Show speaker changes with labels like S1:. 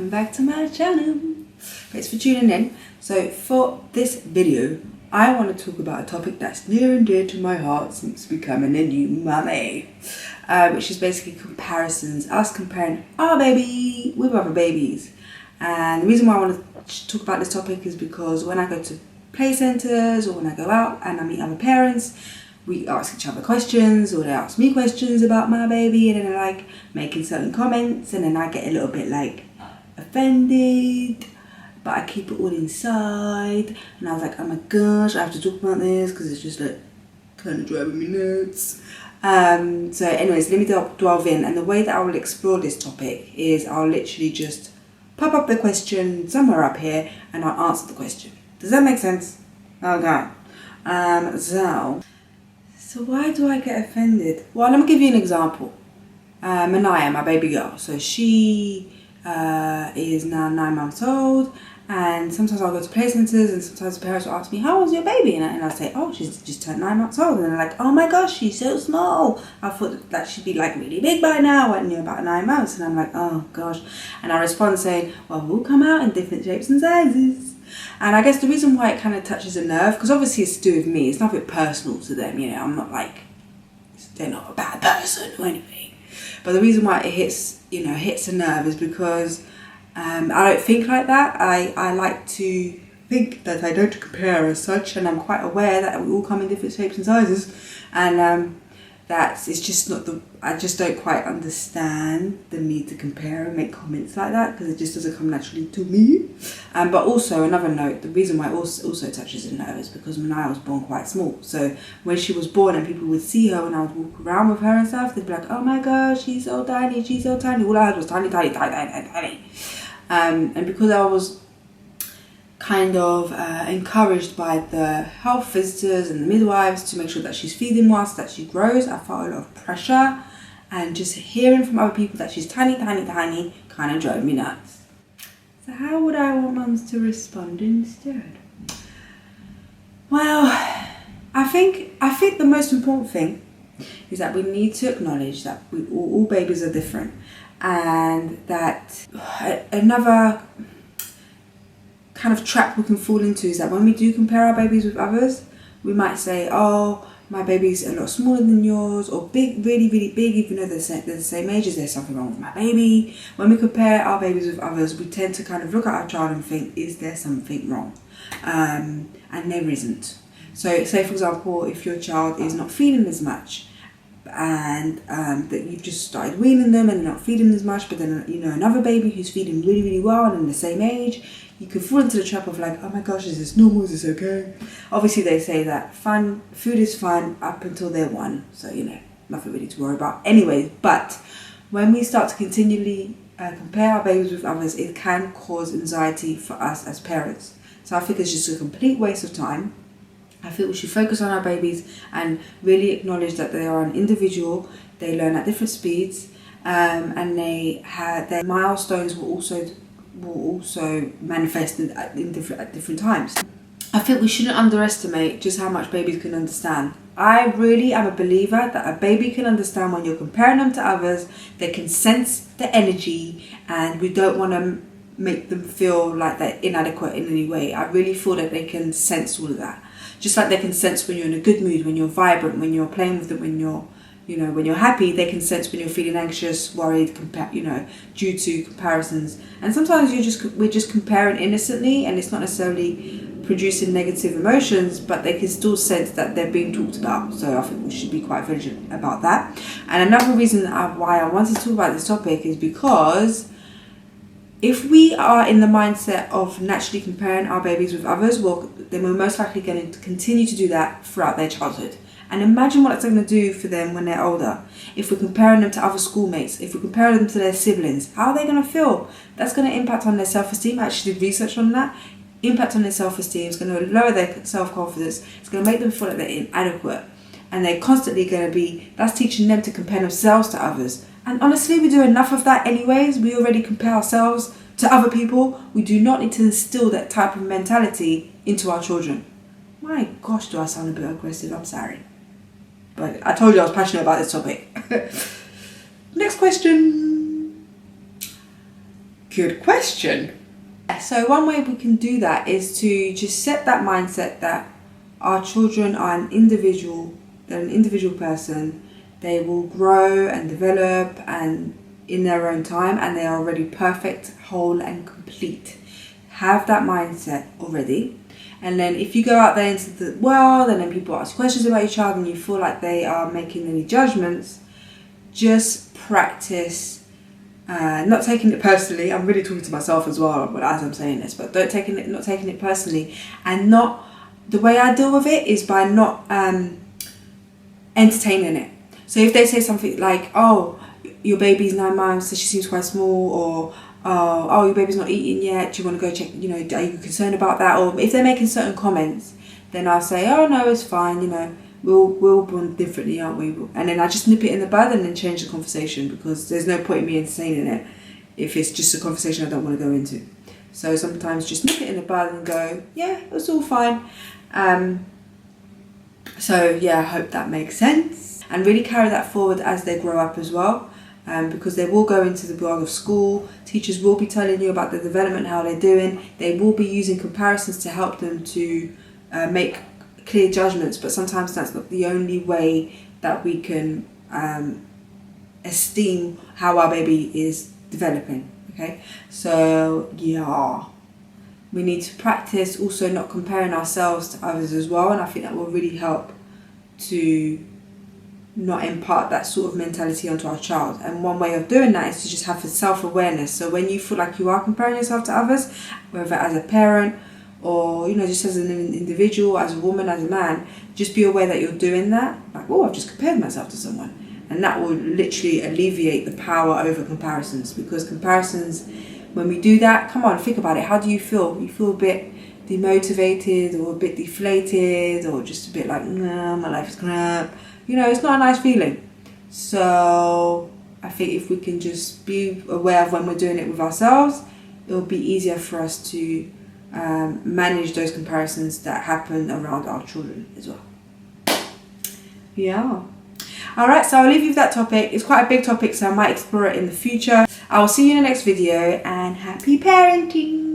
S1: welcome back to my channel. Thanks for tuning in. So for this video, I want to talk about a topic that's near and dear to my heart since becoming a new mummy, which is basically comparisons, us comparing our baby with other babies. And the reason why I want to talk about this topic is because when I go to play centres or when I go out and I meet other parents, we ask each other questions, or they ask me questions about my baby, and then they're like making certain comments, and then I get a little bit like offended, but I keep it all inside. And I was like, oh my gosh, I have to talk about this because it's just like kind of driving me nuts. So anyways, let me delve in, and the way that I will explore this topic is I'll literally just pop up the question somewhere up here and I'll answer the question. Does that make sense? Okay. So why do I get offended? Well, let me give you an example. Manaya, my baby girl. So she is now 9 months old, and sometimes I'll go to play centres and sometimes the parents will ask me, how old's your baby? And I'll say, oh, she's just turned 9 months old. And they're like, oh my gosh, she's so small. I thought that she'd be like really big by now. I knew about 9 months. And I'm like, oh gosh. And I respond saying, well, we'll come out in different shapes and sizes. And I guess the reason why it kind of touches a nerve, because obviously it's to do with me, it's nothing personal to them, you know, I'm not like, they're not a bad person or anything. But the reason why it hits a nerve is because I don't think like that. I like to think that I don't compare as such, and I'm quite aware that we all come in different shapes and sizes, and that it's just not I just don't quite understand the need to compare and make comments like that, because it just doesn't come naturally to me. But also another note, the reason why it also touches a nerve is because Manaya was born quite small. So when she was born and people would see her when I would walk around with her and stuff, they'd be like, oh my gosh, she's so tiny, she's so tiny. All I had was tiny, tiny, tiny, tiny, tiny. And because I was kind of encouraged by the health visitors and the midwives to make sure that she's feeding whilst that she grows, I felt a lot of pressure, and just hearing from other people that she's tiny, tiny, tiny kind of drove me nuts. So how would I want mums to respond instead? Well, I think the most important thing is that we need to acknowledge that all babies are different, and that another kind of trap we can fall into is that when we do compare our babies with others, we might say, oh, my baby's a lot smaller than yours, or big, really, really big, even though they're the same age. Is there something wrong with my baby? When we compare our babies with others, we tend to kind of look at our child and think, is there something wrong? And there isn't. So say, for example, if your child is not feeding as much, and that you've just started weaning them and they're not feeding as much, but then another baby who's feeding really, really well and in the same age, you could fall into the trap of like, oh my gosh, is this normal, is this okay? Obviously they say that food is fine up until they're 1, so nothing really to worry about anyway. But when we start to continually compare our babies with others, it can cause anxiety for us as parents. So I think it's just a complete waste of time. I feel we should focus on our babies and really acknowledge that they are an individual. They learn at different speeds, and their milestones will also manifest at different times. I think we shouldn't underestimate just how much babies can understand. I really am a believer that a baby can understand when you're comparing them to others. They can sense the energy, and we don't want to make them feel like they're inadequate in any way. I really feel that they can sense all of that. Just like they can sense when you're in a good mood, when you're vibrant, when you're playing with them, when you're happy. They can sense when you're feeling anxious, worried, due to comparisons. And sometimes we're just comparing innocently, and it's not necessarily producing negative emotions, but they can still sense that they're being talked about. So I think we should be quite vigilant about that. And another reason why I wanted to talk about this topic is because if we are in the mindset of naturally comparing our babies with others, well, then we're most likely going to continue to do that throughout their childhood. And imagine what it's going to do for them when they're older. If we're comparing them to other schoolmates, if we're comparing them to their siblings, how are they going to feel? That's going to impact on their self-esteem. I actually did research on that. Impact on their self-esteem. It's going to lower their self-confidence. It's going to make them feel like they're inadequate. And they're constantly going to that's teaching them to compare themselves to others. And honestly, we do enough of that anyways. We already compare ourselves to other people. We do not need to instill that type of mentality into our children. My gosh, do I sound a bit aggressive? I'm sorry. But I told you I was passionate about this topic. Next question. Good question. So one way we can do that is to just set that mindset that our children are an individual, they're an individual person, they will grow and develop and in their own time, and they are already perfect, whole and complete. Have that mindset already. And then if you go out there into the world and then people ask questions about your child and you feel like they are making any judgments, just practice not taking it personally. I'm really talking to myself as well as I'm saying this, but not taking it personally. And not, the way I deal with it is by not entertaining it. So if they say something like, oh, your baby's 9 months, so she seems quite small, or oh, your baby's not eating yet, do you want to go check, you know, are you concerned about that? Or if they're making certain comments, then I'll say, oh no, it's fine, you know, we'll bond differently, aren't we? And then I just nip it in the bud and then change the conversation, because there's no point in me entertaining it if it's just a conversation I don't want to go into. So sometimes just nip it in the bud and go, yeah, it's all fine. So yeah, I hope that makes sense. And really carry that forward as they grow up as well. Because they will go into the world of school, teachers will be telling you about the development, how they're doing. They will be using comparisons to help them to make clear judgments, but sometimes that's not the only way that we can esteem how our baby is developing. Okay, so yeah, we need to practice also not comparing ourselves to others as well, and I think that will really help to not impart that sort of mentality onto our child. And one way of doing that is to just have a self-awareness. So when you feel like you are comparing yourself to others, whether as a parent or, you know, just as an individual, as a woman, as a man, just be aware that you're doing that. Like, oh, I've just compared myself to someone. And that will literally alleviate the power over comparisons, because comparisons, when we do that, come on, think about it. How do you feel? You feel a bit demotivated or a bit deflated or just a bit like, nah, my life is crap. You know, it's not a nice feeling. So I think if we can just be aware of when we're doing it with ourselves, it'll be easier for us to manage those comparisons that happen around our children as well. Yeah. All right, so I'll leave you with that topic. It's quite a big topic, so I might explore it in the future. I will see you in the next video, and happy parenting.